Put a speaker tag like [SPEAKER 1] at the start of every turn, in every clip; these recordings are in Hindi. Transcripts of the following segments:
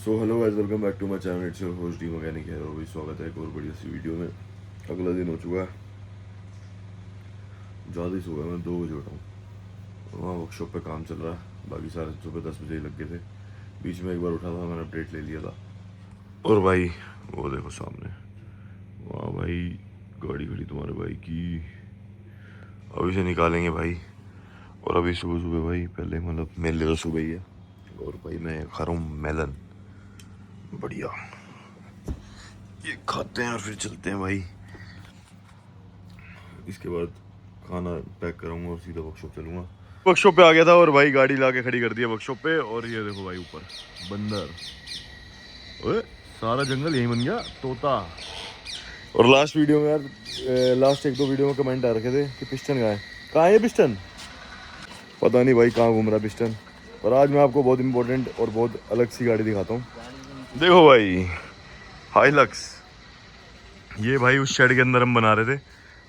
[SPEAKER 1] So hello guys, welcome back to my channel. It's your host D mechanic है और भी स्वागत है एक और बढ़िया सी वीडियो में। अगला दिन हो चुका है, ज़्यादा ही सुबह मैं 2 बजे उठा हूँ। वहाँ वर्कशॉप पे काम चल रहा है, बाकी सारे सुबह 10 बजे ही लग गए थे। बीच में एक बार उठा था, मैंने अपडेट ले लिया था। और भाई वो देखो सामने, वाह भाई गाड़ी खड़ी तुम्हारे भाई की, अभी से निकालेंगे भाई। और अभी सुबह सुबह भाई पहले मतलब मेरे लिए तो सुबह ही है। और भाई मैं खा रहा हूँ मेलन, बढ़िया। ये खाते हैं और फिर चलते हैं भाई। इसके बाद खाना पैक कराऊंगा और सीधा वर्कशॉप चलूंगा। वर्कशॉप पे आ गया था और भाई गाड़ी ला के खड़ी कर दी वर्कशॉप पे। और ये देखो भाई ऊपर बंदर, ओए सारा जंगल यही बन गया, तोता। और लास्ट वीडियो में यार, लास्ट 1-2 वीडियो में कमेंट आ रखे थे कि पिस्टन कहाँ है ये पिस्टन, पता नहीं भाई कहाँ घूम रहा पिस्टन। और आज मैं आपको बहुत इंपॉर्टेंट और बहुत अलग सी गाड़ी दिखाता हूँ। देखो भाई हाइलक्स, ये भाई उस शेड के अंदर हम बना रहे थे,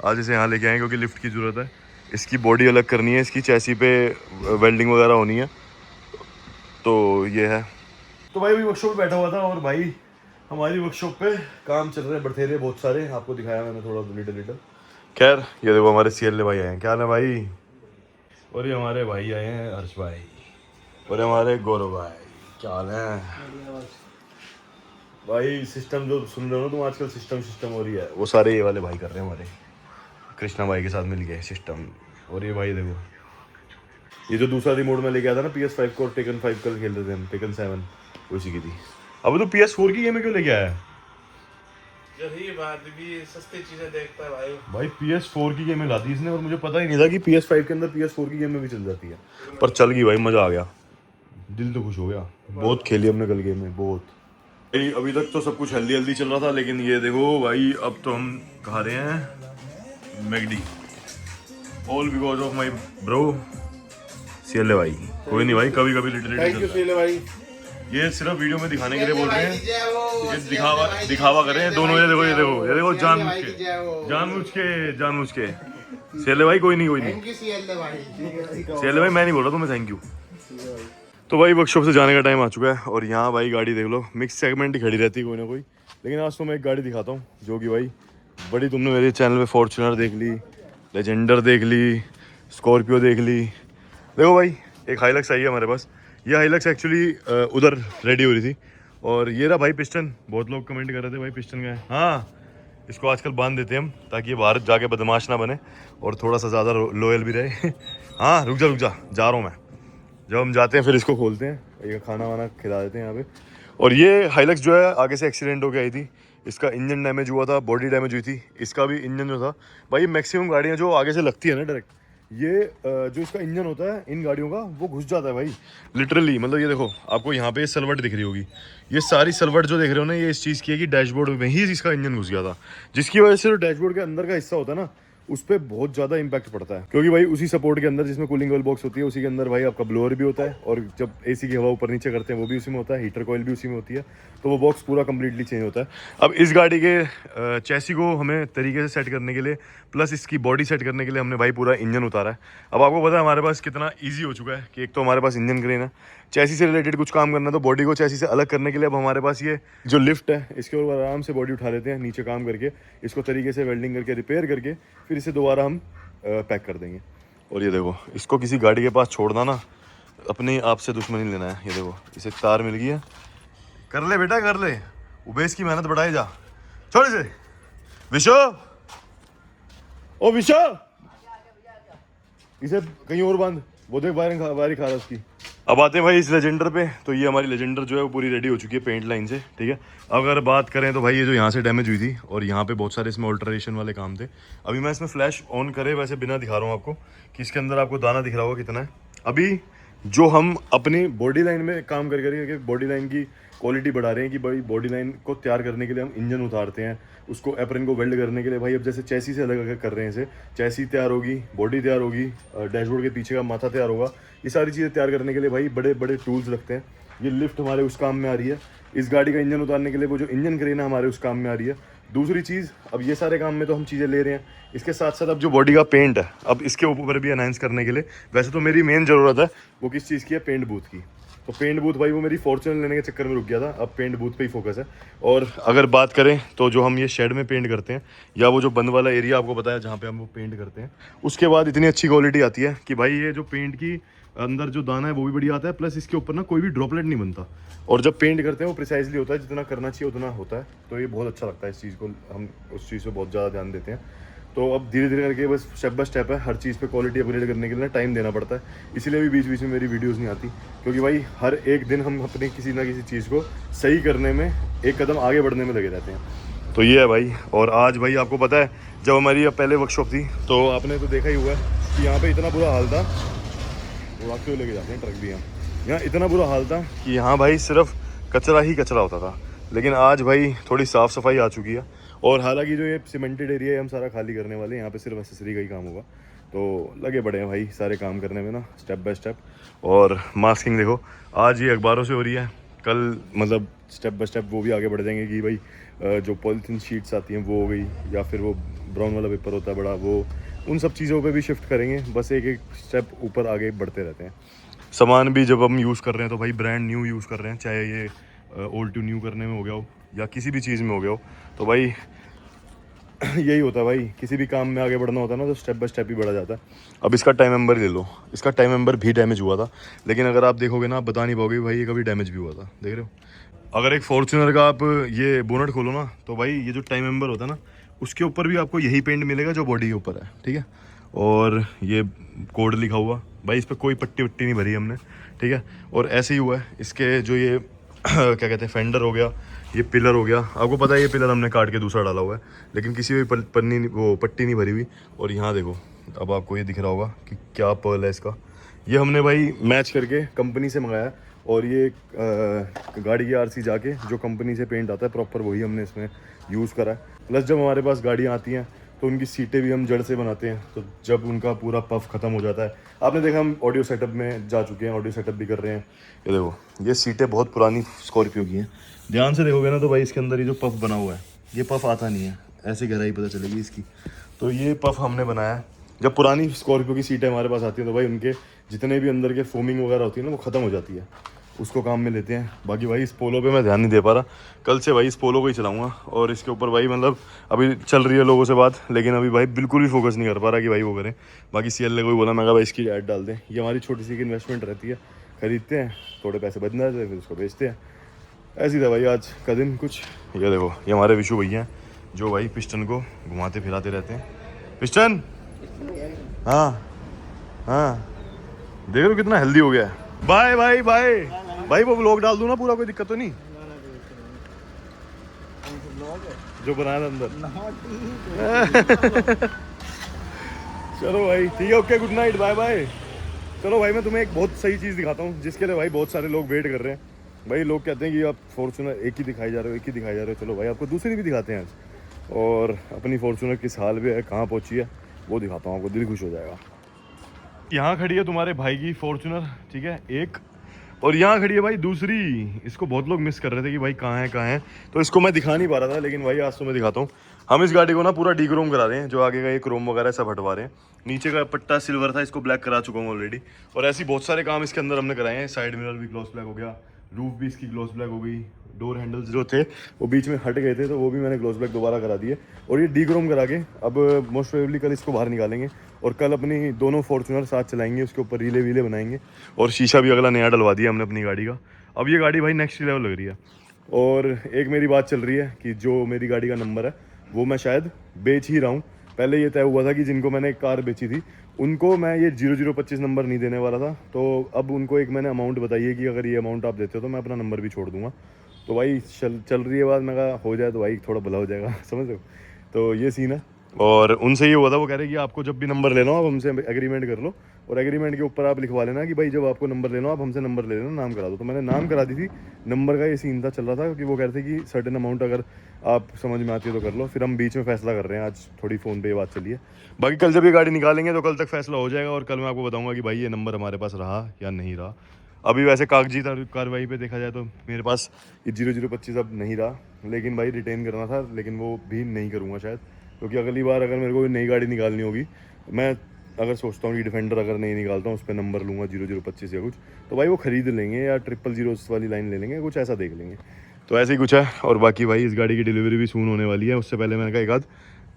[SPEAKER 1] आज इसे यहाँ लेके आए क्योंकि लिफ्ट की ज़रूरत है। इसकी बॉडी अलग करनी है, इसकी चैसी पे वेल्डिंग वगैरह होनी है, तो ये है। तो भाई वर्कशॉप पे बैठा हुआ था और भाई हमारी वर्कशॉप पे काम चल रहे हैं बर्थेरे बहुत सारे, आपको दिखाया मैंने थोड़ा लिटिल। खैर ये देखो हमारे सीएल भाई आए हैं, क्या है भाई। और ये हमारे भाई आए हैं हर्ष भाई, और हमारे गौरव भाई, क्या हाल है भाई। सिस्टम जो सुन रहे हो ना तुम आजकल, सिस्टम हो रही है, वो सारे ये वाले भाई कर रहे हैं हमारे कृष्णा भाई के साथ मिल गए सिस्टम। और ये भाई देखो, ये जो दूसरा रिमोट में लेके आया था ना PS5 को, टेकन 5 कल खेल रहे थे हम, टेकन 7 उसी की थी। अब तो PS4 की गेम में क्यों लेके आया है?
[SPEAKER 2] यही बात भी, सस्ती चीजें देखता है भाई।
[SPEAKER 1] भाई PS4 की गेमें लाती इसने, और मुझे पता ही नहीं था कि PS5 के अंदर PS4 की गेमें भी चल जाती है। पर चल गई भाई, मजा आ गया, दिल तो खुश हो गया। बहुत खेली हमने कल गेम में, बहुत। अभी तक तो सब कुछ हेल्दी चल रहा था, लेकिन ये देखो भाई अब तो हम खा रहे हैं Maggi, all because of my bro CL भाई। कोई नहीं भाई, कभी कभी
[SPEAKER 2] थैंक यू सीएल भाई।
[SPEAKER 1] ये सिर्फ वीडियो में दिखाने के लिए बोल रहे हैं, ये दिखावा कर रहे हैं दोनों। ये देखो जानबूझ के सीएल भाई। कोई नहीं सीएल भाई, मैं नहीं बोल रहा तुम्हें थैंक यू। तो भाई वर्कशॉप से जाने का टाइम आ चुका है और यहाँ भाई गाड़ी देख लो, मिक्स सेगमेंट ही खड़ी रहती है कोई ना कोई। लेकिन आज तो मैं एक गाड़ी दिखाता हूँ जो कि भाई बड़ी, तुमने मेरे चैनल पे फॉर्च्यूनर देख ली, लेजेंडर देख ली, स्कॉर्पियो देख ली। देखो भाई एक हाइलक्स आई है हमारे पास। ये हाइलक्स एक्चुअली उधर रेडी हो रही थी। और ये रहा भाई पिस्टन, बहुत लोग कमेंट कर रहे थे भाई पिस्टन का है। हाँ, इसको आजकल बांध देते हैं हम ताकि ये बाहर जाके बदमाश ना बने और थोड़ा सा ज़्यादा लोयल भी रहे। हाँ रुक जा जा रहा हूँ मैं। जब हम जाते हैं फिर इसको खोलते हैं, ये खाना वाना खिला देते हैं यहाँ पे। और ये हाइलक्स जो है आगे से एक्सीडेंट होके आई थी, इसका इंजन डैमेज हुआ था, बॉडी डैमेज हुई थी। इसका भी इंजन जो था भाई, मैक्सिमम गाड़ियाँ जो आगे से लगती है ना डायरेक्ट, ये जो इसका इंजन होता है इन गाड़ियों का, वो घुस जाता है भाई लिटरली। मतलब ये देखो आपको यहाँ पे सलवट दिख रही होगी, ये सारी सलवट जो देख रहे हो ना, ये इस चीज़ की है कि डैशबोर्ड में ही इसका इंजन घुस गया था, जिसकी वजह से जो डैशबोर्ड के अंदर का हिस्सा होता है ना, उस पर बहुत ज़्यादा इंपैक्ट पड़ता है। क्योंकि भाई उसी सपोर्ट के अंदर जिसमें कूलिंग ऑयल बॉक्स होती है, उसी के अंदर भाई आपका ब्लोअर भी होता है, और जब एसी की हवा ऊपर नीचे करते हैं वो भी उसी में होता है, हीटर कॉइल भी उसी में होती है, तो वो बॉक्स पूरा कंप्लीटली चेंज होता है। अब इस गाड़ी के चैसी को हमें तरीके से सेट करने के लिए, प्लस इसकी बॉडी सेट करने के लिए हमने भाई पूरा इंजन उतारा है। अब आपको पता है हमारे पास कितना ईजी हो चुका है कि एक तो हमारे पास इंजन क्रेन है, चैसी से रिलेटेड कुछ काम करना है तो बॉडी को चैसी से अलग करने के लिए अब हमारे पास ये जो लिफ्ट है, इसके ऊपर आराम से बॉडी उठा लेते हैं नीचे काम करके, इसको तरीके से वेल्डिंग करके रिपेयर करके फिर इसे दोबारा हम पैक कर देंगे। और ये देखो, इसको किसी गाड़ी के पास छोड़ना ना, अपने आप से दुश्मनी लेना है। ये देखो इसे तार मिल गई है, कर ले बेटा कर ले, उबेस की मेहनत बढ़ाई जा, छोड़ इसे। विशो, ओ विशो, इसे कहीं और बांध, वो देख वायरिंग खा रहा है उसकी। अब आते हैं भाई इस लेजेंडर पे। तो ये हमारी लेजेंडर जो है वो पूरी रेडी हो चुकी है पेंट लाइन से, ठीक है। अगर बात करें तो भाई ये जो यहाँ से डैमेज हुई थी और यहाँ पे बहुत सारे इसमें ऑल्टरेशन वाले काम थे। अभी मैं इसमें फ्लैश ऑन करे वैसे बिना दिखा रहा हूँ आपको कि इसके अंदर आपको दाना दिख रहा होगा कितना है। अभी जो हम अपनी बॉडी लाइन में काम करके बॉडी लाइन की क्वालिटी बढ़ा रहे हैं कि भाई बॉडी लाइन को तैयार करने के लिए हम इंजन उतारते हैं, उसको एप्रन को वेल्ड करने के लिए भाई अब जैसे चैसी से अलग अलग कर रहे हैं, इसे चैसी तैयार होगी, बॉडी तैयार होगी, डैशबोर्ड के पीछे का माथा तैयार होगा। ये सारी चीज़ें तैयार करने के लिए भाई बड़े बड़े टूल्स लगते हैं। ये लिफ्ट हमारे उस काम में आ रही है, इस गाड़ी का इंजन उतारने के लिए वो जो इंजन क्रेन है हमारे उस काम में आ रही है। दूसरी चीज़, अब ये सारे काम में तो हम चीज़ें ले रहे हैं, इसके साथ साथ अब जो बॉडी का पेंट है, अब इसके ऊपर भी एनहांस करने के लिए, वैसे तो मेरी मेन ज़रूरत है वो किस चीज़ की है, पेंट बूथ की। तो पेंट बूथ भाई वो मेरी फॉर्च्यूनर लेने के चक्कर में रुक गया था, अब पेंट बूथ पे ही फोकस है। और अगर बात करें तो जो हम ये शेड में पेंट करते हैं या वो जो बंद वाला एरिया आपको पता है जहाँ पे हम वो पेंट करते हैं, उसके बाद इतनी अच्छी क्वालिटी आती है कि भाई ये जो पेंट की अंदर जो दाना है वो भी बढ़िया आता है, प्लस इसके ऊपर ना कोई भी ड्रॉपलेट नहीं बनता। और जब पेंट करते हैं वो प्रिसाइजली होता है, जितना करना चाहिए उतना होता है। तो ये बहुत अच्छा लगता है, इस चीज़ को हम उस चीज़ पे बहुत ज़्यादा ध्यान देते हैं। तो अब धीरे धीरे करके बस स्टेप बाय स्टेप है, हर चीज़ पे क्वालिटी अपग्रेड करने के लिए टाइम देना पड़ता है। इसीलिए भी बीच बीच में मेरी वीडियोस नहीं आती, क्योंकि भाई हर एक दिन हम अपने किसी ना किसी चीज़ को सही करने में एक कदम आगे बढ़ने में लगे रहते हैं। तो ये है भाई। और आज भाई आपको पता है जब हमारी अब पहले वर्कशॉप थी तो आपने तो देखा ही हुआ है कि यहाँ पर इतना बुरा हाल था, उड़ाते हुए लेके जाते हैं ट्रक भी यहाँ इतना बुरा हाल था कि यहाँ भाई सिर्फ कचरा ही कचरा होता था। लेकिन आज भाई थोड़ी साफ़ सफाई आ चुकी है। और हालांकि जो ये सीमेंटेड एरिया है हम सारा खाली करने वाले हैं, यहाँ पे सिर्फ एसेसरी का ही काम होगा। तो लगे बड़े हैं भाई सारे काम करने में ना, स्टेप बाय स्टेप। और मास्किंग देखो आज ये अखबारों से हो रही है, कल मतलब स्टेप बाय स्टेप वो भी आगे बढ़ जाएंगे कि भाई जो पॉलीथीन शीट्स आती हैं वो हो गई, या फिर वो ब्राउन वाला पेपर होता है बड़ा, वो उन सब चीज़ों पे भी शिफ्ट करेंगे। बस एक एक स्टेप ऊपर आगे बढ़ते रहते हैं। सामान भी जब हम यूज़ कर रहे हैं तो भाई ब्रांड न्यू यूज़ कर रहे हैं, चाहे ये ओल्ड टू न्यू करने में हो गया हो या किसी भी चीज़ में हो गया हो। तो भाई यही होता है भाई, किसी भी काम में आगे बढ़ना होता है ना तो स्टेप बाय स्टेप ही बढ़ा जाता है। अब इसका टाइम मेंबर ले लो, इसका टाइम मेंबर भी डैमेज हुआ था, लेकिन अगर आप देखोगे ना आप बता नहीं पाओगे भाई ये कभी डैमेज भी हुआ था। देख रहे हो, अगर एक फॉर्च्यूनर का आप ये बोनट खोलो ना तो भाई ये जो टाइम मेंबर होता है ना उसके ऊपर भी आपको यही पेंट मिलेगा जो बॉडी के ऊपर है, ठीक है। और ये कोड लिखा हुआ भाई, इस पर कोई पट्टी वट्टी नहीं भरी हमने, ठीक है। और ऐसे ही हुआ है इसके जो ये क्या कहते हैं फेंडर हो गया, ये पिलर हो गया, आपको पता है ये पिलर हमने काट के दूसरा डाला हुआ है, लेकिन किसी भी पन्नी वो पट्टी नहीं भरी हुई। और यहाँ देखो अब आपको ये दिख रहा होगा कि क्या पर्ल है इसका, ये हमने भाई मैच करके कंपनी से मंगाया। और ये गाड़ी की आरसी जाके जो कंपनी से पेंट आता है प्रॉपर वही हमने इसमें यूज़ करा है। प्लस जब हमारे पास गाड़ियाँ आती हैं तो उनकी सीटें भी हम जड़ से बनाते हैं, तो जब उनका पूरा पफ खत्म हो जाता है, आपने देखा हम ऑडियो सेटअप में जा चुके हैं, ऑडियो सेटअप भी कर रहे हैं। ये देखो ये सीटें बहुत पुरानी स्कॉर्पियो की हैं, ध्यान से देखोगे ना तो भाई इसके अंदर ये जो पफ बना हुआ है ये पफ आता नहीं है, ऐसे गहराई पता चलेगी इसकी। तो ये पफ हमने बनाया है। जब पुरानी स्कॉर्पियो की सीटें हमारे पास आती हैं तो भाई उनके जितने भी अंदर के फोमिंग वगैरह होती है ना वो ख़त्म हो जाती है, उसको काम में लेते हैं। बाकी भाई इस पोलो पे मैं ध्यान नहीं दे पा रहा, कल से भाई इस पोलो को ही चलाऊंगा। और इसके ऊपर भाई मतलब अभी चल रही है लोगों से बात, लेकिन अभी भाई बिल्कुल भी फोकस नहीं कर पा रहा कि भाई वो करें। बाकी CL ने कोई बोला, मैं कहा भाई इसकी ऐड डाल दें, ये हमारी छोटी सी इन्वेस्टमेंट रहती है, खरीदते हैं थोड़े पैसे बच जाते हैं फिर उसको बेचते हैं। ऐसी था भाई आज का दिन कुछ। ये देखो ये हमारे विशु भैया हैं जो भाई पिस्टन को घुमाते फिराते रहते हैं। पिस्टन हाँ हाँ देख रहे हो कितना हेल्दी हो गया है। बाय बाय बाय भाई, वो व्लॉग डाल दूँ ना पूरा, कोई दिक्कत तो नहीं जो बनाया था अंदर। चलो भाई ठीक है, okay good night bye bye. चलो भाई मैं तुम्हें एक बहुत सही चीज़ दिखाता हूँ जिसके लिए भाई बहुत सारे लोग वेट कर रहे हैं। भाई लोग कहते हैं कि आप फॉर्च्यूनर एक ही दिखाई जा रहे हो, एक ही दिखाई जा रहे हो। चलो भाई आपको दूसरी भी दिखाते हैं आज, और अपनी फॉर्च्यूनर किस हाल में है, कहाँ पहुँची है वो दिखाता हूँ आपको, दिल खुश हो जाएगा। यहाँ खड़ी है तुम्हारे भाई की फॉर्च्यूनर, ठीक है एक, और यहाँ खड़ी है भाई दूसरी। इसको बहुत लोग मिस कर रहे थे कि भाई कहाँ है, तो इसको मैं दिखा नहीं पा रहा था, लेकिन भाई आज तो मैं दिखाता हूँ। हम इस गाड़ी को ना पूरा डीक्रोम करा रहे हैं, जो आगे का ये क्रोम वगैरह सब हटवा रहे हैं। नीचे का पट्टा सिल्वर था, इसको ब्लैक करा चुका हूँ ऑलरेडी। और ऐसे बहुत सारे काम इसके अंदर हमने कराए हैं। साइड मिरर भी ग्लॉस ब्लैक हो गया, रूफ भी इसकी ग्लॉस ब्लैक हो गई, डोर हैंडल्स जो थे वो बीच में हट गए थे तो वो भी मैंने ग्लॉस ब्लैक दोबारा करा दिए। और ये डीक्रोम करा के अब मोस्ट प्रोबेबली कल इसको बाहर निकालेंगे और कल अपनी दोनों फॉर्च्यूनर साथ चलाएंगे, उसके ऊपर रीले वीले बनाएंगे। और शीशा भी अगला नया डलवा दिया हमने अपनी गाड़ी का। अब ये गाड़ी भाई नेक्स्ट लेवल लग रही है। और एक मेरी बात चल रही है कि जो मेरी गाड़ी का नंबर है वो मैं शायद बेच ही रहा हूँ। पहले ये तय हुआ था कि जिनको मैंने एक कार बेची थी उनको मैं ये 0025 नंबर नहीं देने वाला था, तो अब उनको एक मैंने अमाउंट बताई है कि अगर ये अमाउंट आप देते हो तो मैं अपना नंबर भी छोड़ दूंगा। तो भाई चल रही है बात, मैं कहा हो जाए तो भाई थोड़ा भला हो जाएगा, समझ लो। तो ये सीन है। और उनसे ये हुआ था, वो कह रहे कि आपको जब भी नंबर लेना हो आप हमसे एग्रीमेंट कर लो, और एग्रीमेंट के ऊपर आप लिखवा लेना कि भाई जब आपको नंबर लेना हो आप हमसे नंबर ले लेना, नाम करा दो। तो मैंने नाम करा दी थी। नंबर का ये सीन था चल रहा था क्योंकि वो कह रहे थे कि सर्टेन अमाउंट अगर आप समझ में आती है तो कर लो। फिर हम बीच में फैसला कर रहे हैं, आज थोड़ी फ़ोन पे ये बात चली है। बाकी कल जब ये गाड़ी निकालेंगे तो कल तक फैसला हो जाएगा, और कल मैं आपको बताऊँगा कि भाई ये नंबर हमारे पास रहा या नहीं रहा। अभी वैसे कागजी कार्रवाई पे देखा जाए तो मेरे पास ये 0025 अब नहीं रहा, लेकिन भाई रिटेन करना था, लेकिन वो भी नहीं करूँगा शायद, क्योंकि अगली बार अगर मेरे को नई गाड़ी निकालनी होगी, मैं अगर सोचता हूँ कि डिफेंडर अगर नहीं निकालता हूँ उस पर नंबर लूँगा 0025 या कुछ, तो भाई वो ख़रीद लेंगे या 000 वाली लाइन ले लेंगे, कुछ ऐसा देख लेंगे। तो ऐसे ही कुछ है। और बाकी भाई इस गाड़ी की डिलीवरी भी सून होने वाली है, उससे पहले मैंने कहा एक आध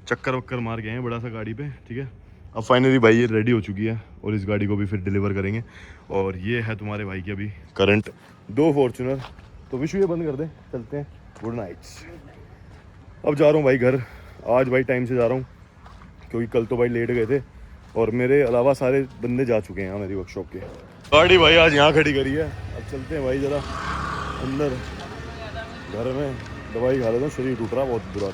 [SPEAKER 1] चक्कर वक्कर मार के आए हैं बड़ा सा गाड़ी पे, ठीक है। अब फाइनली भाई ये रेडी हो चुकी है और इस गाड़ी को भी फिर डिलीवर करेंगे। और ये है तुम्हारे भाई की अभी करंट 2 फॉर्चुनर। तो विशु ये बंद कर दे, चलते हैं, गुड नाइट्स। अब जा रहा हूँ भाई घर। आज भाई टाइम से जा रहा हूँ क्योंकि कल तो भाई लेट गए थे और मेरे अलावा सारे बंदे जा चुके हैं यहाँ मेरी वर्कशॉप के। गाड़ी भाई आज यहाँ खड़ी करी है। अब चलते हैं भाई ज़रा अंदर, घर में दवाई खा लेता हूँ, शरीर टूट रहा बहुत बुरा।